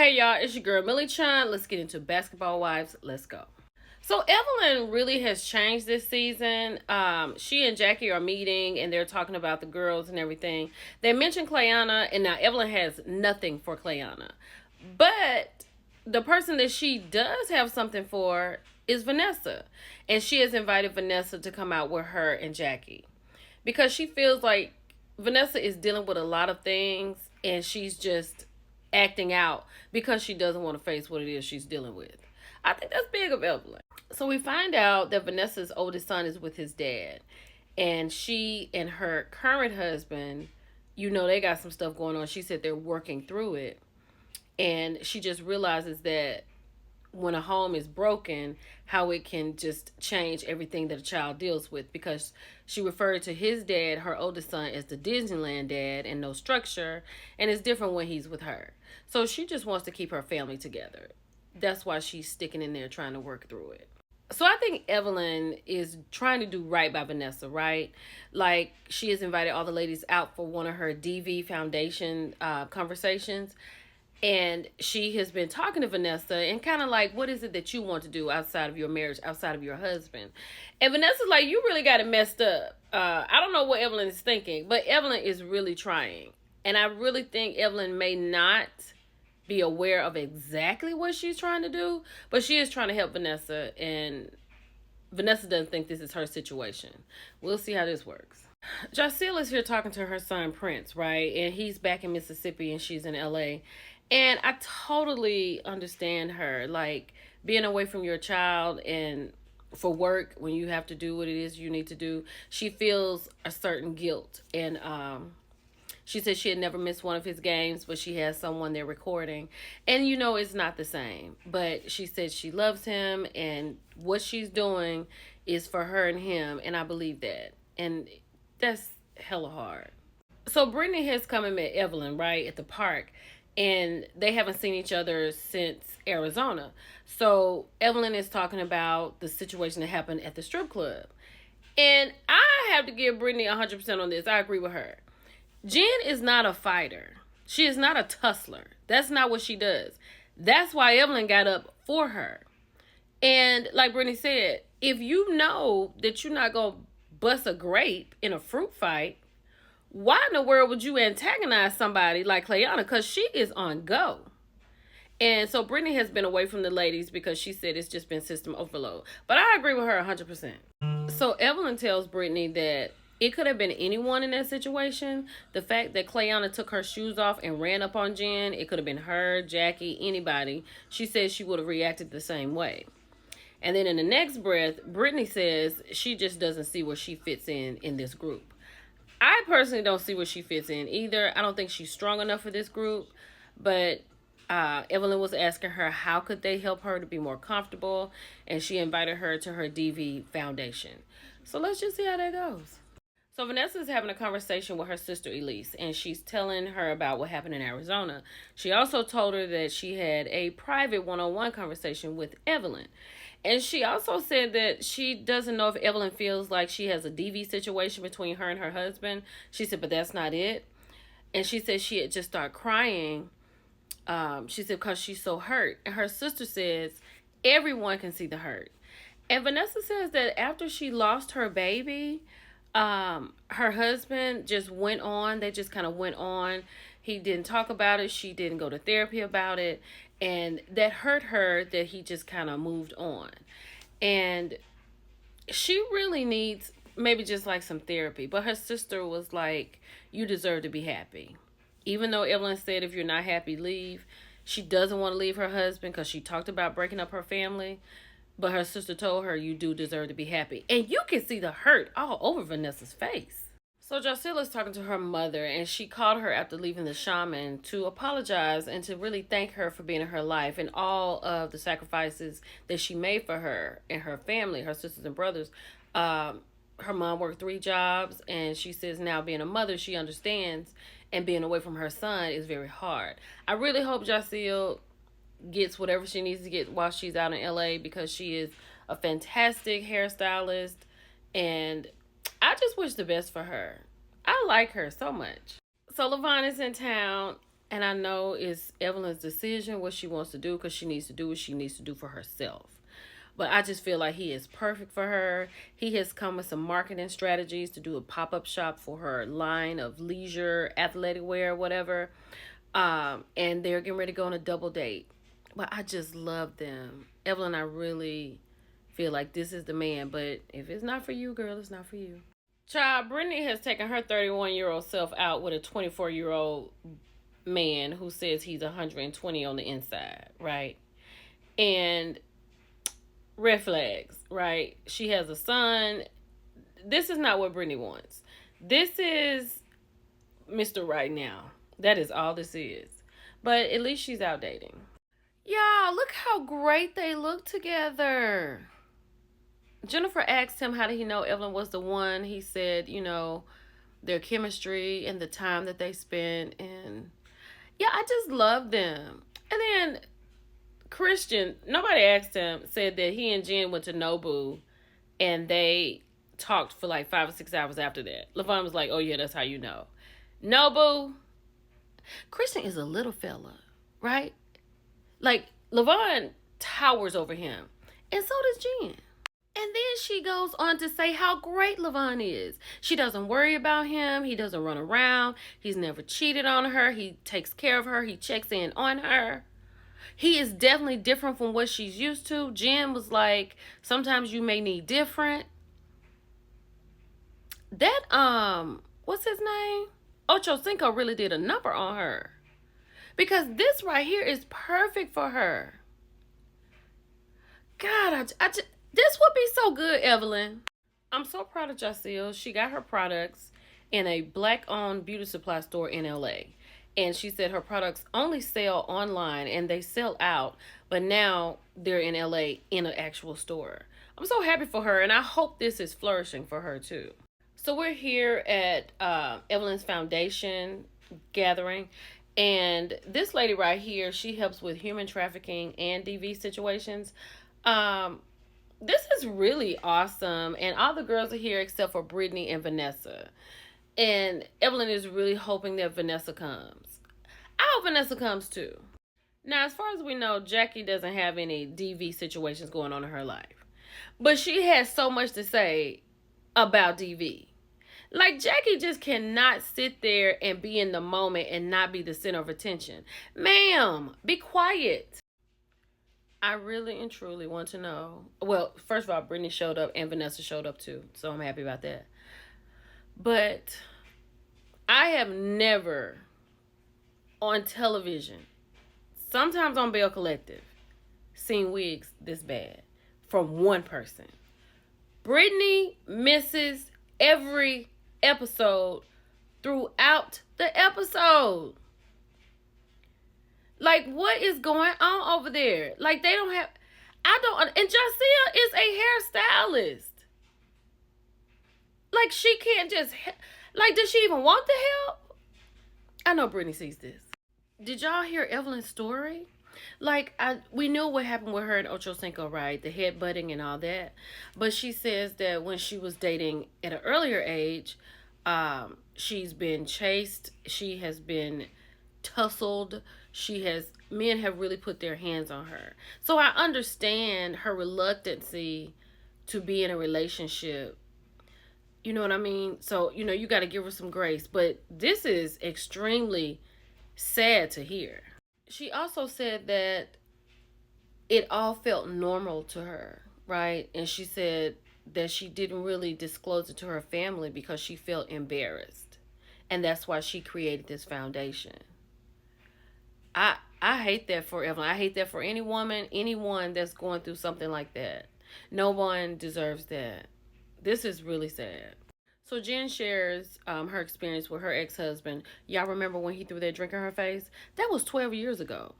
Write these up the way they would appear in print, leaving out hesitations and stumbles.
Hey y'all, it's your girl Millie Chan. Let's get into Basketball Wives. Let's go. So Evelyn really has changed this season. She and Jackie are meeting and they're talking about the girls and everything. They mention Clayana, and now Evelyn has nothing for Clayana. But the person that she does have something for is Vanessa. And she has invited Vanessa to come out with her and Jackie. Because she feels like Vanessa is dealing with a lot of things and she's just acting out because she doesn't want to face what it is she's dealing with. I think that's big of Evelyn. So we find out that Vanessa's oldest son is with his dad. And she and her current husband, they got some stuff going on. She said they're working through it. And she just realizes that when a home is broken, how it can just change everything that a child deals with, because she referred to his dad, her oldest son, as the Disneyland dad and no structure, and it's different when he's with her. So she just wants to keep her family together. That's why she's sticking in there trying to work through it. So I think Evelyn is trying to do right by Vanessa, right? Like, she has invited all the ladies out for one of her DV Foundation conversations. And she has been talking to Vanessa and kind of like, what is it that you want to do outside of your marriage, outside of your husband? And Vanessa's like, you really got it messed up. I don't know what Evelyn is thinking, but Evelyn is really trying. And I really think Evelyn may not be aware of exactly what she's trying to do, but she is trying to help Vanessa. And Vanessa doesn't think this is her situation. We'll see how this works. Jaceel is here talking to her son Prince, right? And he's back in Mississippi and she's in LA. And I totally understand her, like, being away from your child and for work when you have to do what it is you need to do. She feels a certain guilt. And she said she had never missed one of his games, but she has someone there recording. And it's not the same. But she said she loves him and what she's doing is for her and him. And I believe that. And that's hella hard. So Brittany has come and met Evelyn, right, at the park. And they haven't seen each other since Arizona. So Evelyn is talking about the situation that happened at the strip club. And I have to give Brittany 100% on this. I agree with her. Jen is not a fighter. She is not a tussler. That's not what she does. That's why Evelyn got up for her. And like Brittany said, if you know that you're not going to bust a grape in a fruit fight, why in the world would you antagonize somebody like Clayana? Because she is on go. And so Brittany has been away from the ladies because she said it's just been system overload. But I agree with her 100%. So Evelyn tells Brittany that it could have been anyone in that situation. The fact that Clayana took her shoes off and ran up on Jen, it could have been her, Jackie, anybody. She says she would have reacted the same way. And then in the next breath, Brittany says she just doesn't see where she fits in this group. I personally don't see where she fits in either. I don't think she's strong enough for this group. But Evelyn was asking her how could they help her to be more comfortable. And she invited her to her DV Foundation. So let's just see how that goes. So Vanessa's having a conversation with her sister Elise. And she's telling her about what happened in Arizona. She also told her that she had a private one-on-one conversation with Evelyn. And she also said that she doesn't know if Evelyn feels like she has a DV situation between her and her husband. She said, but that's not it. And she said she had just started crying. She said, because she's so hurt. And her sister says, everyone can see the hurt. And Vanessa says that after she lost her baby, her husband just went on. They just kind of went on. He didn't talk about it. She didn't go to therapy about it. And that hurt her that he just kind of moved on. And she really needs maybe just like some therapy. But her sister was like, you deserve to be happy. Even though Evelyn said if you're not happy, leave. She doesn't want to leave her husband because she talked about breaking up her family. But her sister told her you do deserve to be happy. And you can see the hurt all over Vanessa's face. So Jaceel is talking to her mother, and she called her after leaving the shaman to apologize and to really thank her for being in her life and all of the sacrifices that she made for her and her family, her sisters and brothers. Her mom worked 3 jobs, and she says now being a mother, she understands, and being away from her son is very hard. I really hope Jaceel gets whatever she needs to get while she's out in LA, because she is a fantastic hairstylist, and I just wish the best for her. I like her so much. So Levon is in town, And I know it's Evelyn's decision what she wants to do, because she needs to do what she needs to do for herself. But I just feel like he is perfect for her. He has come with some marketing strategies to do a pop-up shop for her line of leisure, athletic wear, whatever. And they're getting ready to go on a double date. But I just love them. Evelyn, I really feel like this is the man. But if it's not for you, girl, it's not for you. Child, Brittany has taken her 31-year-old self out with a 24-year-old man who says he's 120 on the inside, right? And red flags, right? She has a son. This is not what Brittany wants. This is Mr. Right Now. That is all this is. But at least she's out dating. Y'all, look how great they look together. Jennifer asked him how did he know Evelyn was the one. He said, their chemistry and the time that they spent. And yeah, I just love them. And then Christian, nobody asked him, said that he and Jen went to Nobu and they talked for like 5 or 6 hours after that. LaVon was like, oh yeah, that's how you know. Nobu. Christian is a little fella, right? Like, LaVon towers over him. And so does Jen. And then she goes on to say how great LaVon is. She doesn't worry about him. He doesn't run around. He's never cheated on her. He takes care of her. He checks in on her. He is definitely different from what she's used to. Jen was like, sometimes you may need different. That, what's his name? Ocho Cinco really did a number on her. Because this right here is perfect for her. God, this would be so good, Evelyn. I'm so proud of Jacelle. She got her products in a black-owned beauty supply store in LA. And she said her products only sell online and they sell out. But now they're in LA in an actual store. I'm so happy for her. And I hope this is flourishing for her too. So we're here at Evelyn's Foundation gathering. And this lady right here, she helps with human trafficking and DV situations. This is really awesome. And all the girls are here except for Brittany and Vanessa. And Evelyn is really hoping that Vanessa comes. I hope Vanessa comes too. Now, as far as we know, Jackie doesn't have any DV situations going on in her life. But she has so much to say about DV. Like, Jackie just cannot sit there and be in the moment and not be the center of attention. Ma'am, be quiet. I really and truly want to know. Well, first of all, Brittany showed up and Vanessa showed up too. So I'm happy about that. But I have never on television, sometimes on Bell Collective, seen wigs this bad from one person. Brittany misses every episode throughout the episode. Like, what is going on over there? Like, they don't have, and Jacelle is a hairstylist. Like, she can't just, like, does she even want the help? I know Brittany sees this. Did y'all hear Evelyn's story? Like, we knew what happened with her and Ocho Cinco, right? The headbutting and all that. But she says that when she was dating at an earlier age, she's been chased. She has been tussled. Men have really put their hands on her. So I understand her reluctancy to be in a relationship. You know what I mean? So, you got to give her some grace. But this is extremely sad to hear. She also said that it all felt normal to her, right? And she said that she didn't really disclose it to her family because she felt embarrassed. And that's why she created this foundation. I hate that for Evelyn. I hate that for any woman, anyone that's going through something like that. No one deserves that. This is really sad. So Jen shares her experience with her ex-husband. Y'all remember when he threw that drink in her face? That was 12 years ago.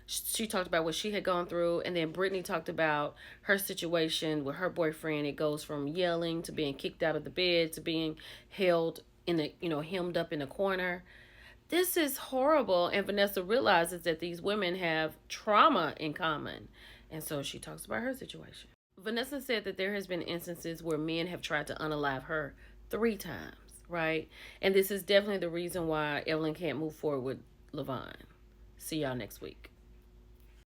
She talked about what she had gone through, and then Brittany talked about her situation with her boyfriend. It goes from yelling to being kicked out of the bed to being held in the, hemmed up in a corner. This is horrible, and Vanessa realizes that these women have trauma in common, and so she talks about her situation. Vanessa said that there has been instances where men have tried to unalive her 3 times, right? And this is definitely the reason why Evelyn can't move forward with Levon. See y'all next week.